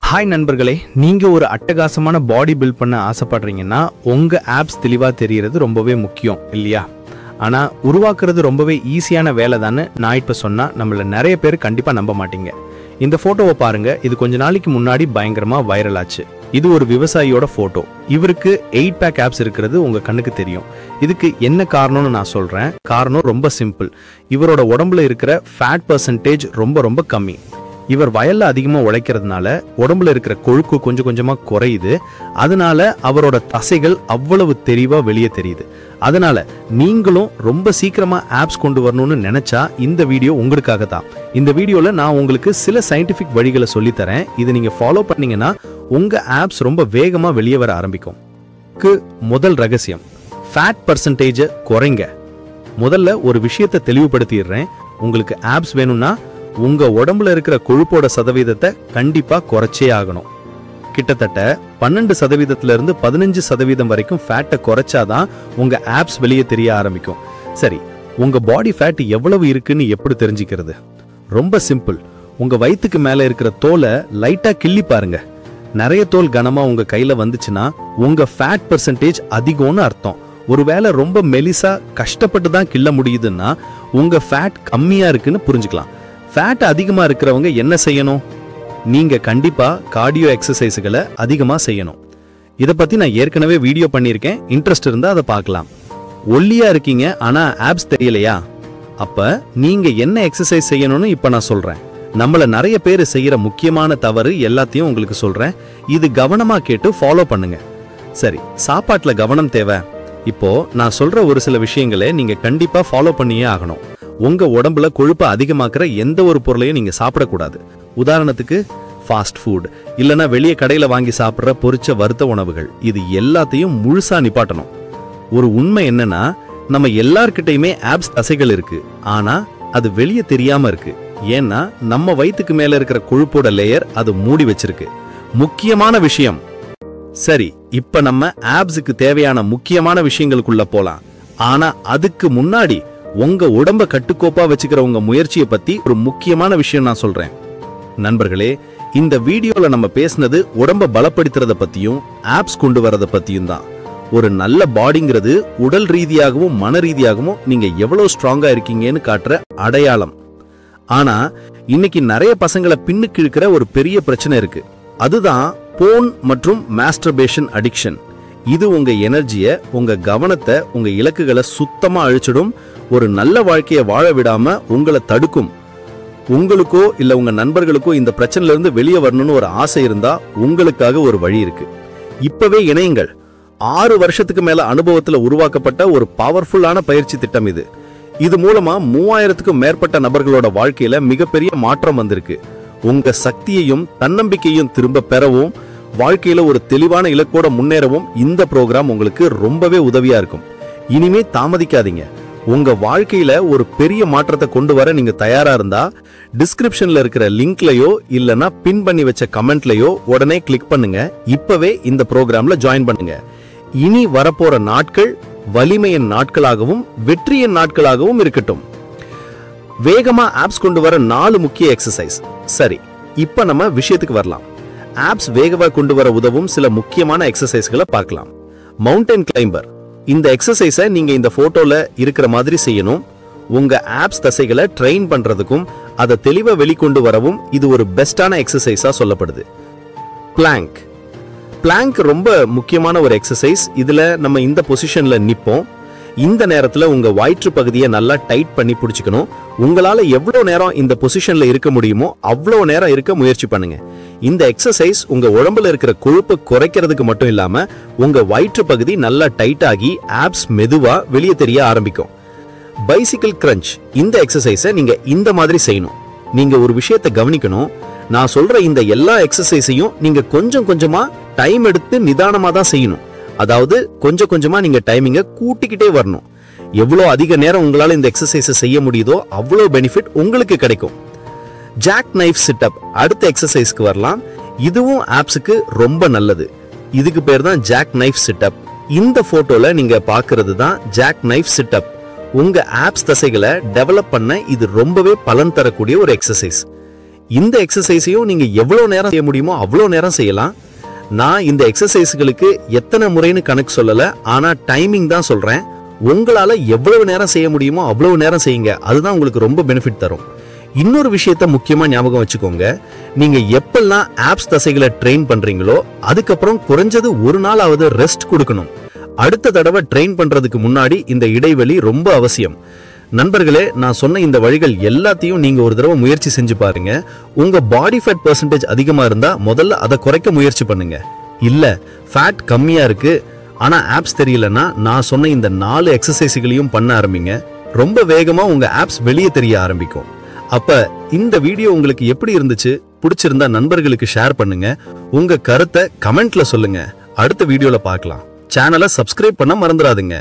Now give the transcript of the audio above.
Hi நண்பர்களே, நீங்க ஒரு அட்டகாசமான பாடி பில்ட் பண்ண ஆசைப்படுறீங்கன்னா உங்க ஆப்ஸ் தெளிவா தெரியறது ரொம்பவே முக்கியம் இல்லையா? ஆனா உருவாக்குறது ரொம்பவே ஈஸியான வேலை தானே நான் இப்ப சொன்னா நம்மள நிறைய பேர் கண்டிப்பா நம்ப மாட்டீங்க. இந்த போட்டோவை பாருங்க. இது கொஞ்ச நாளைக்கு முன்னாடி பயங்கரமா வைரல் ஆச்சு. இது ஒரு விவசாயியோட போட்டோ. இவருக்கு 8 பேக் ஆப்ஸ் இருக்கிறது உங்க கண்ணுக்கு தெரியும். இதுக்கு என்ன காரணம்னு நான் சொல்றேன். காரணம் ரொம்ப சிம்பிள். இவரோட உடம்புல இருக்கிற ஃபேட் பர்சன்டேஜ் ரொம்ப கம்மி. இவர் வயல்ல அதிகமா உழைக்கிறதுனால உடம்புல இருக்கிற கொழுப்பு கொஞ்சம் கொஞ்சமா குறையுது. அதனால அவரோட தசைகள் அவ்வளவு தெளிவா வெளியே தெரியுது. அதனால நீங்களும் ரொம்ப சீக்கிரமா ஆப்ஸ் கொண்டு வரணும்னு நினைச்சா இந்த வீடியோ உங்களுக்காக தான். இந்த வீடியோல நான் உங்களுக்கு சில சயின்டிபிக் வழிகளை சொல்லித்தரேன். இது நீங்க ஃபாலோ பண்ணீங்கன்னா உங்க ஆப்ஸ் ரொம்ப வேகமா வெளியே வர ஆரம்பிக்கும். முதல் ரகசியம், ஃபேட் பர்சன்டேஜ் குறைங்க. முதல்ல ஒரு விஷயத்தை தெளிவுபடுத்திடுறேன். உங்களுக்கு ஆப்ஸ் வேணும்னா உங்க உடம்புல இருக்கிற கொழுப்போட சதவீதத்தை கண்டிப்பா குறைச்சே ஆகணும். கிட்டத்தட்ட 12% 15% வரைக்கும் ஃபேட்டை குறைச்சாதான் உங்க ஆப்ஸ் வெளியே தெரிய ஆரம்பிக்கும். சரி, உங்க பாடி ஃபேட் எவ்வளவு இருக்குன்னு எப்படி தெரிஞ்சுக்கிறது? ரொம்ப சிம்பிள். உங்க வயிற்றுக்கு மேல இருக்கிற தோலை லைட்டா கிள்ளி பாருங்க. நிறைய தோல் கனமா உங்க கையில வந்துச்சுன்னா உங்க ஃபேட் பர்சன்டேஜ் அதிகம்னு அர்த்தம். ஒருவேளை ரொம்ப மெலிசா கஷ்டப்பட்டு தான் கிள்ள முடியுதுன்னா உங்க ஃபேட் கம்மியா இருக்குன்னு புரிஞ்சுக்கலாம். ஃபேட் அதிகமா இருக்கிறவங்க என்ன செய்யணும்? நீங்க கண்டிப்பா கார்டியோ எக்ஸசைஸ்களை அதிகமா செய்யணும். இதை பத்தி நான் ஏற்கனவே வீடியோ பண்ணியிருக்கேன். இன்ட்ரெஸ்ட் இருந்தா அதை பார்க்கலாம். ஒல்லியா இருக்கீங்க ஆனா ஆப்ஸ் தெரியலையா? அப்ப நீங்க என்ன எக்ஸசைஸ் செய்யணும்னு இப்ப நான் சொல்றேன். நம்மள நிறைய பேர் செய்யற முக்கியமான தவறு எல்லாத்தையும் உங்களுக்கு சொல்றேன். இது கவனமா கேட்டு ஃபாலோ பண்ணுங்க. சரி, சாப்பாட்டுல கவனம் தேவை. இப்போ நான் சொல்ற ஒரு சில விஷயங்களை நீங்க கண்டிப்பா ஃபாலோ பண்ணியே ஆகணும். உங்க உடம்புல கொழுப்பை அதிகமாக்குற எந்த ஒரு பொருளையும் நீங்க சாப்பிடக்கூடாது. உதாரணத்துக்கு ஃபாஸ்ட் ஃபுட், இல்லைன்னா வெளியே கடையில வாங்கி சாப்பிட்ற பொரிச்ச வறுத்த உணவுகள், இது எல்லாத்தையும் முழுசா நிப்பாட்டணும். ஒரு உண்மை என்னன்னா, நம்ம எல்லார்கிட்டையுமே ஆப்ஸ் தசைகள் இருக்கு. ஆனா அது வெளியே தெரியாம இருக்கு. ஏன்னா நம்ம வயிற்றுக்கு மேல இருக்கிற கொழுப்போட லேயர் அது மூடி வச்சிருக்கு. முக்கியமான விஷயம். சரி, இப்ப நம்ம ஆப்ஸுக்கு தேவையான முக்கியமான விஷயங்களுக்குள்ள போலாம். ஆனா அதுக்கு முன்னாடி உங்க உடம்ப கட்டுக்கோப்பா வச்சுக்கிற உங்க முயற்சியை பத்தி ஒரு முக்கியமான விஷயம் நான் சொல்றேன். நண்பர்களே, இந்த வீடியோல நம்ம பேசினது உடம்ப பலப்படுத்துறத பத்தியும் ஆப்ஸ் கொண்டு வரத பத்தியும் தான். ஒரு நல்ல பாடிங்கிறது உடல் ரீதியாகவும் மன ரீதியாகவும் நீங்க எவ்வளவு ஸ்ட்ராங்கா இருக்கீங்கன்னு காட்டுற அடையாளம். ஆனா இன்னைக்கு நிறைய பசங்களை பின்னுக்கு இழுக்கிற ஒரு பெரிய பிரச்சனை இருக்கு. அதுதான் போன் மற்றும் மாஸ்டர்பேஷன் அடிக்ஷன். இது உங்க எனர்ஜியை, உங்க கவனத்தை, உங்க இலக்குகளை சுத்தமா அழிச்சிடும். ஒரு நல்ல வாழ்க்கையை வாழ விடாம உங்களை தடுக்கும். உங்களுக்கோ இல்ல உங்க நண்பர்களுக்கோ இந்த பிரச்சனையில இருந்து வெளியே வரணும்னு ஒரு ஆசை இருந்தா உங்களுக்காக ஒரு வழி இருக்கு. இப்பவே இணையுங்கள். 6 வருஷத்துக்கு மேல அனுபவத்துல உருவாக்கப்பட்ட ஒரு பவர்ஃபுல்லான பயிற்சி திட்டம் இது. இது மூலமா 3000க்கும் மேற்பட்ட நபர்களோட வாழ்க்கையில மிகப்பெரிய மாற்றம் வந்திருக்கு. உங்க சக்தியையும் தன்னம்பிக்கையும் திரும்ப பெறவும், வாழ்க்கையில ஒரு தெளிவான இலக்கோட முன்னேறவும் இந்த ப்ரோக்ராம் உங்களுக்கு ரொம்பவே உதவியா இருக்கும். இனிமே தாமதிக்காதீங்க. உங்க வாழ்க்கையில ஒரு பெரிய மாற்றத்தை கொண்டு வர நீங்க தயாரா இருந்தா டிஸ்கிரிப்ஷன்ல இருக்கிற லிங்க்லயோ இல்லனா பின் பண்ணி வச்ச கமெண்ட்லயோ உடனே கிளிக் பண்ணுங்க. இப்பவே இந்த ப்ரோக்ராம்ல ஜாயின் பண்ணுங்க. இனி வரப்போற நாட்கள் வலிமையின் நாட்களாகவும் வெற்றியின் நாட்களாகவும் இருக்கட்டும். வேகமா ஆப்ஸ் கொண்டு வர 4 முக்கிய எக்ஸசைஸ். சரி, இப்ப நம்ம விஷயத்துக்கு வரலாம். ஆப்ஸ் வேகமா கொண்டு வர உதவும் சில முக்கியமான எக்ஸசைஸ்களை பார்க்கலாம். Mountain climber. இந்த எக்ஸசைஸை நீங்க இந்த போட்டோல இருக்கிற மாதிரி செய்யணும். உங்க ஆப்ஸ் தசைகளை ட்ரெயின் பண்றதுக்கும் அதை தெளிவா வெளிக்கொண்டு வரவும் இது ஒரு பெஸ்டான எக்ஸசைஸா சொல்லப்படுது. பிளாங்க். பிளாங்க் ரொம்ப முக்கியமான ஒரு எக்ஸசைஸ். இதுல நம்ம இந்த பொசிஷன்ல நிப்போம். இந்த நேரத்துல உங்க வயிற்று பகுதியை நல்லா டைட் பண்ணி பிடிச்சுக்கணும். உங்களால எவ்வளவு நேரம் இந்த பொசிஷன்ல இருக்க முடியுமோ அவ்வளவு நேரம் இருக்க முயற்சி பண்ணுங்க. இந்த எக்ஸசைஸ் உங்க உடம்புல இருக்கிற கொழுப்பை குறைக்கிறதுக்கு மட்டும் இல்லாம உங்க வயிற்று பகுதி நல்லா டைட் ஆகி ஆப்ஸ் மெதுவா வெளியே தெரிய ஆரம்பிக்கும். Bicycle crunch. இந்த எக்ஸசைஸை நீங்க இந்த மாதிரி செய்யணும். நீங்க ஒரு விஷயத்தை கவனிக்கணும். நான் சொல்ற இந்த எல்லா எக்ஸசைஸையும் நீங்க கொஞ்சம் கொஞ்சமா டைம் எடுத்து நிதானமா தான் செய்யணும். அதாவது கொஞ்சம் கொஞ்சமா நீங்க டைமிங்க கூட்டிக்கிட்டே வரணும். எவ்வளவு அதிக நேரம் உங்களால இந்த எக்ஸசைஸை செய்ய முடியுதோ அவ்வளவு பெனிஃபிட் உங்களுக்கு கிடைக்கும். Jack knife sit up. அடுத்த எக்ஸசைஸ்க்கு வரலாம். இதுவும் ஆப்ஸுக்கு ரொம்ப நல்லது. இதுக்கு பேர் தான் ஜாக் நைஃப் சிட்டப். இந்த போட்டோல நீங்க பாக்குறது தான் ஜாக் நைஃப் சிட்டப். உங்க ஆப்ஸ் தசைகளை டெவலப் பண்ண இது ரொம்பவே பலன் தரக்கூடிய ஒரு எக்ஸசைஸ். இந்த எக்ஸசைஸையும் நீங்க எவ்வளவு நேரம் செய்ய முடியுமோ அவ்வளவு நேரம் செய்யலாம். நான் இந்த எக்ஸசைஸ்களுக்கு எத்தனை முறைன்னு கணக்கு சொல்லல, ஆனா டைமிங் தான் சொல்றேன். உங்களால எவ்வளவு நேரம் செய்ய முடியுமோ அவ்வளவு நேரம் செய்யுங்க. அதுதான் உங்களுக்கு ரொம்ப பெனிஃபிட் தரும். இன்னொரு விஷயத்த முக்கியமா ஞாபகம் வச்சுக்கோங்க. நீங்க எப்பெல்லாம் ஆப்ஸ் தசைகளை ட்ரெயின் பண்றீங்களோ அதுக்கப்புறம் குறைஞ்சது ஒரு நாளாவது ரெஸ்ட் கொடுக்கணும். அடுத்த தடவை ட்ரெயின் பண்றதுக்கு முன்னாடி இந்த இடைவெளி ரொம்ப அவசியம். நண்பர்களே, நான் சொன்ன இந்த வழிகள் எல்லாத்தையும் நீங்க ஒரு தடவை முயற்சி செஞ்சு பாருங்க. உங்க பாடி ஃபேட் பெர்சன்டேஜ் அதிகமா இருந்தா முதல்ல அதை குறைக்க முயற்சி பண்ணுங்க. இல்ல ஃபேட் கம்மியா இருக்கு ஆனா ஆப்ஸ் தெரியலன்னா நான் சொன்ன இந்த 4 எக்ஸசைஸ்களையும் பண்ண ஆரம்பிங்க. ரொம்ப வேகமா உங்க ஆப்ஸ் வெளியே தெரிய ஆரம்பிக்கும். அப்ப இந்த வீடியோ உங்களுக்கு எப்படி இருந்துச்சு? பிடிச்சிருந்தா நண்பர்களுக்கு ஷேர் பண்ணுங்க. உங்க கருத்தை கமெண்ட்ல சொல்லுங்க. அடுத்த வீடியோல பார்க்கலாம். சேனலை சப்ஸ்கிரைப் பண்ண மறந்துடாதீங்க.